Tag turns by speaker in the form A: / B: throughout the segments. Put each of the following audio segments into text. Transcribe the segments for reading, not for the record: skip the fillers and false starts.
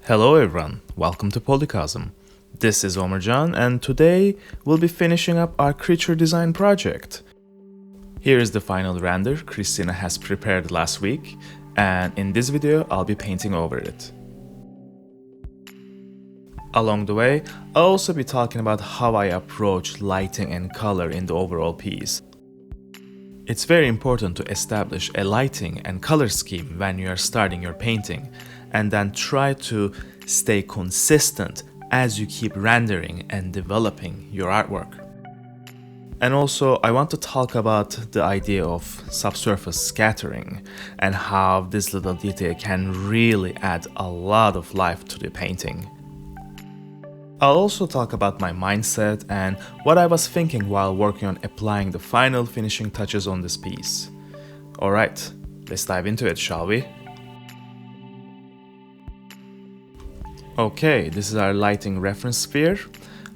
A: Hello everyone, welcome to POLYCOSM. This is Omercan and today we'll be finishing up our creature design project. Here is the final render Christina has prepared last week, and in this video I'll be painting over it. Along the way, I'll also be talking about how I approach lighting and color in the overall piece. It's very important to establish a lighting and color scheme when you are starting your painting, and then try to stay consistent as you keep rendering and developing your artwork. And also, I want to talk about the idea of subsurface scattering and how this little detail can really add a lot of life to the painting. I'll also talk about my mindset and what I was thinking while working on applying the final finishing touches on this piece. Alright, let's dive into it, shall we? Okay, this is our lighting reference sphere.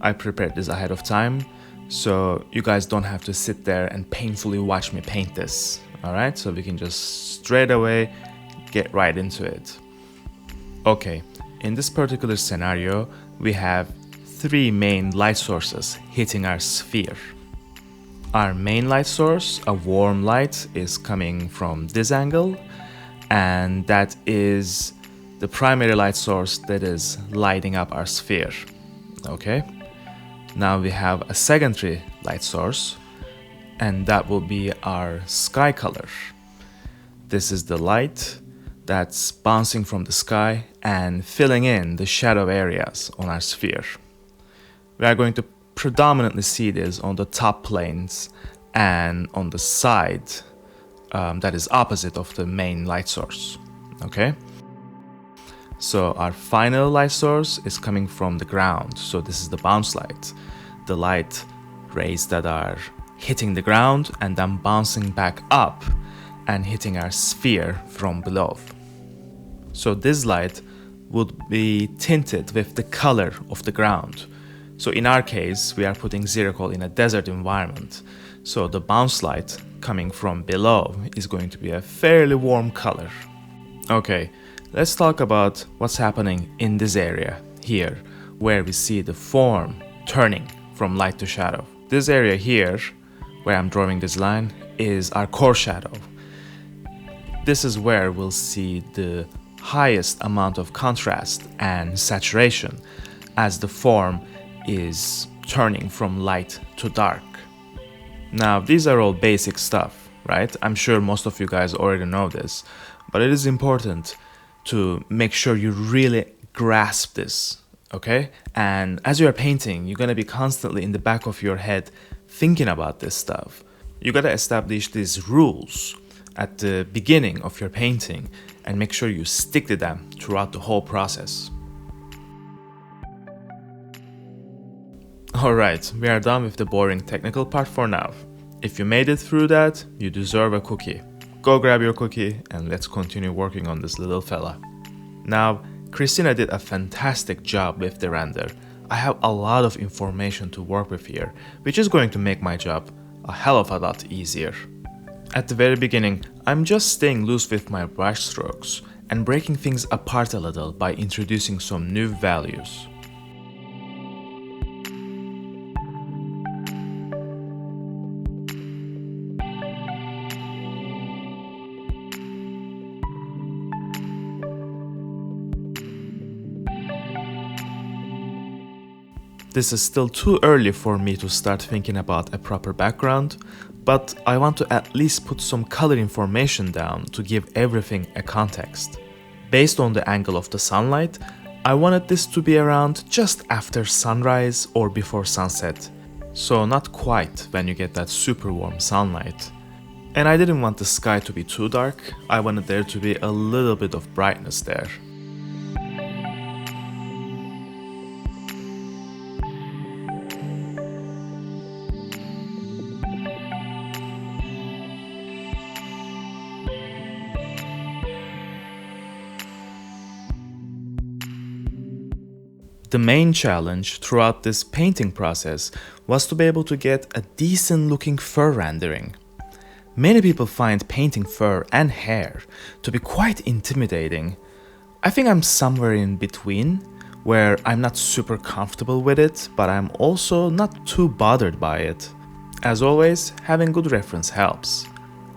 A: I prepared this ahead of time, so you guys don't have to sit there and painfully watch me paint this. Alright, so we can just straight away get right into it. Okay, in this particular scenario, we have three main light sources hitting our sphere. Our main light source, a warm light, is coming from this angle, and that is the primary light source that is lighting up our sphere. Okay, now we have a secondary light source, and that will be our sky color. This is the light that's bouncing from the sky and filling in the shadow areas on our sphere. We are going to predominantly see this on the top planes and on the side that is opposite of the main light source. Okay, so our final light source is coming from the ground, so this is the bounce light, the light rays that are hitting the ground and then bouncing back up and hitting our sphere from below. So this light would be tinted with the color of the ground. So in our case, we are putting Xerocole in a desert environment. So the bounce light coming from below is going to be a fairly warm color. Okay, let's talk about what's happening in this area here, where we see the form turning from light to shadow. This area here, where I'm drawing this line, is our core shadow. This is where we'll see the highest amount of contrast and saturation as the form is turning from light to dark. Now, these are all basic stuff, right? I'm sure most of you guys already know this, but it is important to make sure you really grasp this, okay? And as you're painting, you're gonna be constantly in the back of your head thinking about this stuff. You gotta establish these rules at the beginning of your painting and make sure you stick to them throughout the whole process. Alright, we are done with the boring technical part for now. If you made it through that, you deserve a cookie. Go grab your cookie and let's continue working on this little fella. Now, Christina did a fantastic job with the render. I have a lot of information to work with here, which is going to make my job a hell of a lot easier. At the very beginning, I'm just staying loose with my brush strokes and breaking things apart a little by introducing some new values. This is still too early for me to start thinking about a proper background, but I want to at least put some color information down to give everything a context. Based on the angle of the sunlight, I wanted this to be around just after sunrise or before sunset, so not quite when you get that super warm sunlight. And I didn't want the sky to be too dark, I wanted there to be a little bit of brightness there. The main challenge throughout this painting process was to be able to get a decent looking fur rendering. Many people find painting fur and hair to be quite intimidating, I think I'm somewhere in between, where I'm not super comfortable with it, but I'm also not too bothered by it. As always, having good reference helps.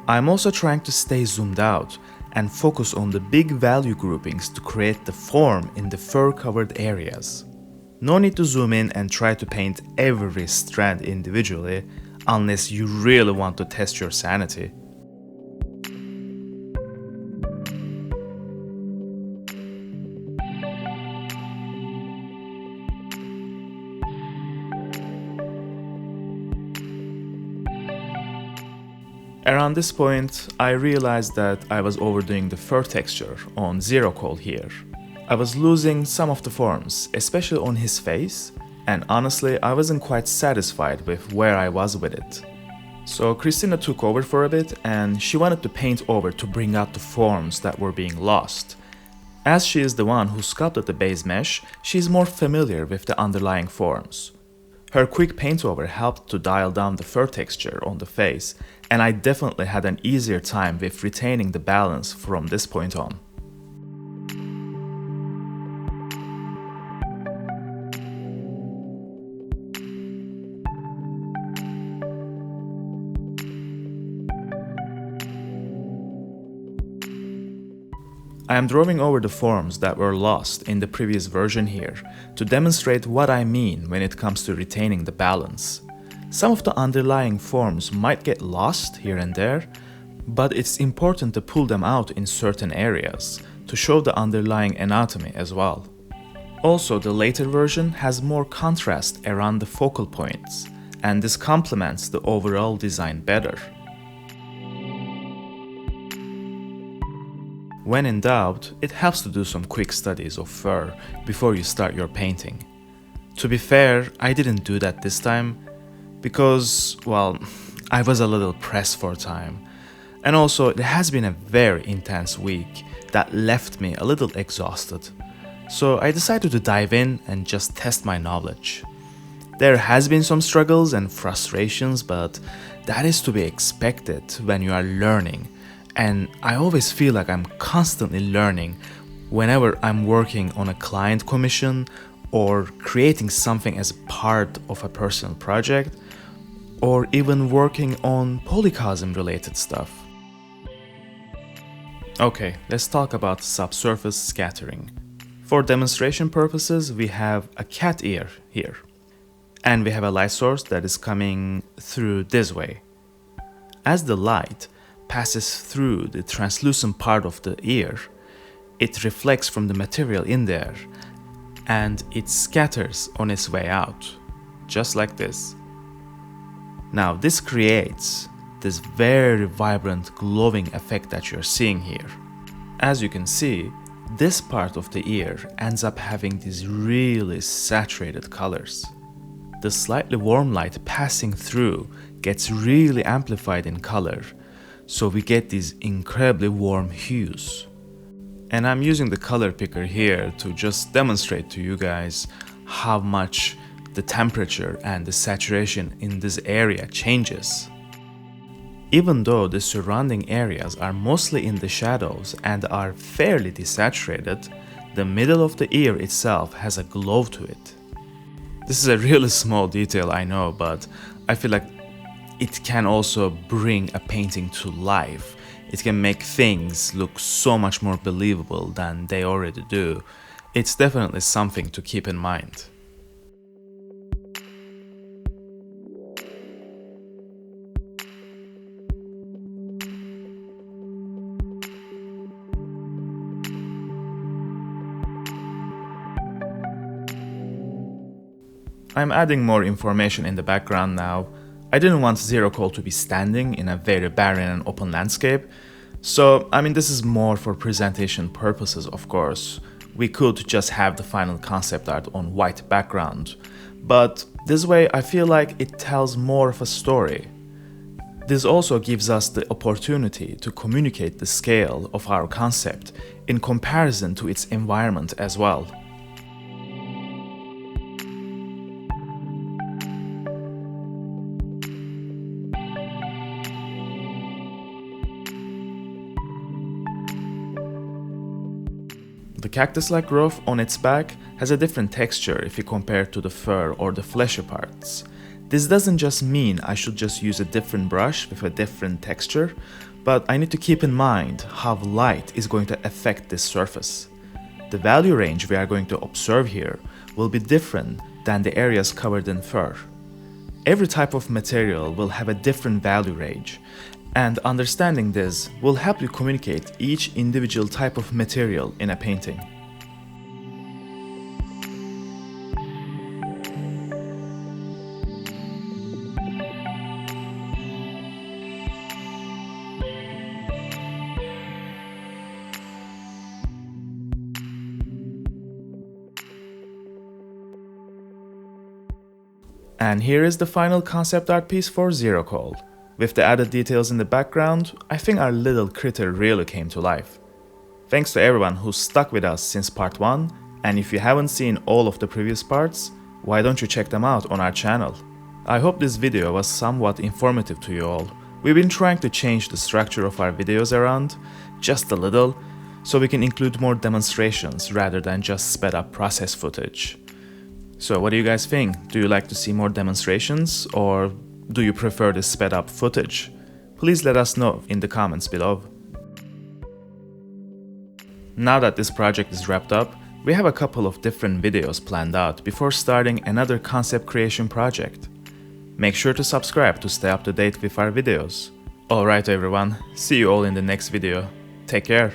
A: I'm also trying to stay zoomed out and focus on the big value groupings to create the form in the fur-covered areas. No need to zoom in and try to paint every strand individually unless you really want to test your sanity. Around this point, I realized that I was overdoing the fur texture on Xerocole here. I was losing some of the forms, especially on his face, and honestly, I wasn't quite satisfied with where I was with it. So Christina took over for a bit and she wanted to paint over to bring out the forms that were being lost. As she is the one who sculpted the base mesh, she is more familiar with the underlying forms. Her quick paintover helped to dial down the fur texture on the face, and I definitely had an easier time with retaining the balance from this point on. I am drawing over the forms that were lost in the previous version here to demonstrate what I mean when it comes to retaining the balance. Some of the underlying forms might get lost here and there, but it's important to pull them out in certain areas to show the underlying anatomy as well. Also, the later version has more contrast around the focal points, and this complements the overall design better. When in doubt, it helps to do some quick studies of fur before you start your painting. To be fair, I didn't do that this time because, well, I was a little pressed for time. And also, it has been a very intense week that left me a little exhausted. So I decided to dive in and just test my knowledge. There has been some struggles and frustrations, but that is to be expected when you are learning. And I always feel like I'm constantly learning whenever I'm working on a client commission or creating something as part of a personal project, or even working on POLYCOSM related stuff. Okay, let's talk about subsurface scattering. For demonstration purposes, we have a cat ear here. And we have a light source that is coming through this way. As the light passes through the translucent part of the ear, it reflects from the material in there and it scatters on its way out, just like this. Now this creates this very vibrant glowing effect that you're seeing here. As you can see, this part of the ear ends up having these really saturated colors. The slightly warm light passing through gets really amplified in color, so we get these incredibly warm hues. And I'm using the color picker here to just demonstrate to you guys how much the temperature and the saturation in this area changes. Even though the surrounding areas are mostly in the shadows and are fairly desaturated, the middle of the ear itself has a glow to it. This is a really small detail, I know, but I feel like it can also bring a painting to life. It can make things look so much more believable than they already do. It's definitely something to keep in mind. I'm adding more information in the background now. I didn't want Xerocole to be standing in a very barren and open landscape, so this is more for presentation purposes, of course. We could just have the final concept art on white background, but this way I feel like it tells more of a story. This also gives us the opportunity to communicate the scale of our concept in comparison to its environment as well. The cactus-like growth on its back has a different texture if you compare it to the fur or the fleshy parts. This doesn't just mean I should just use a different brush with a different texture, but I need to keep in mind how light is going to affect this surface. The value range we are going to observe here will be different than the areas covered in fur. Every type of material will have a different value range, and understanding this will help you communicate each individual type of material in a painting. And here is the final concept art piece for Xerocole. With the added details in the background, I think our little critter really came to life. Thanks to everyone who stuck with us since part 1, and if you haven't seen all of the previous parts, why don't you check them out on our channel? I hope this video was somewhat informative to you all. We've been trying to change the structure of our videos around, just a little, so we can include more demonstrations rather than just sped up process footage. So what do you guys think? Do you like to see more demonstrations, or do you prefer the sped up footage? Please let us know in the comments below. Now that this project is wrapped up, we have a couple of different videos planned out before starting another concept creation project. Make sure to subscribe to stay up to date with our videos. Alright everyone, see you all in the next video. Take care.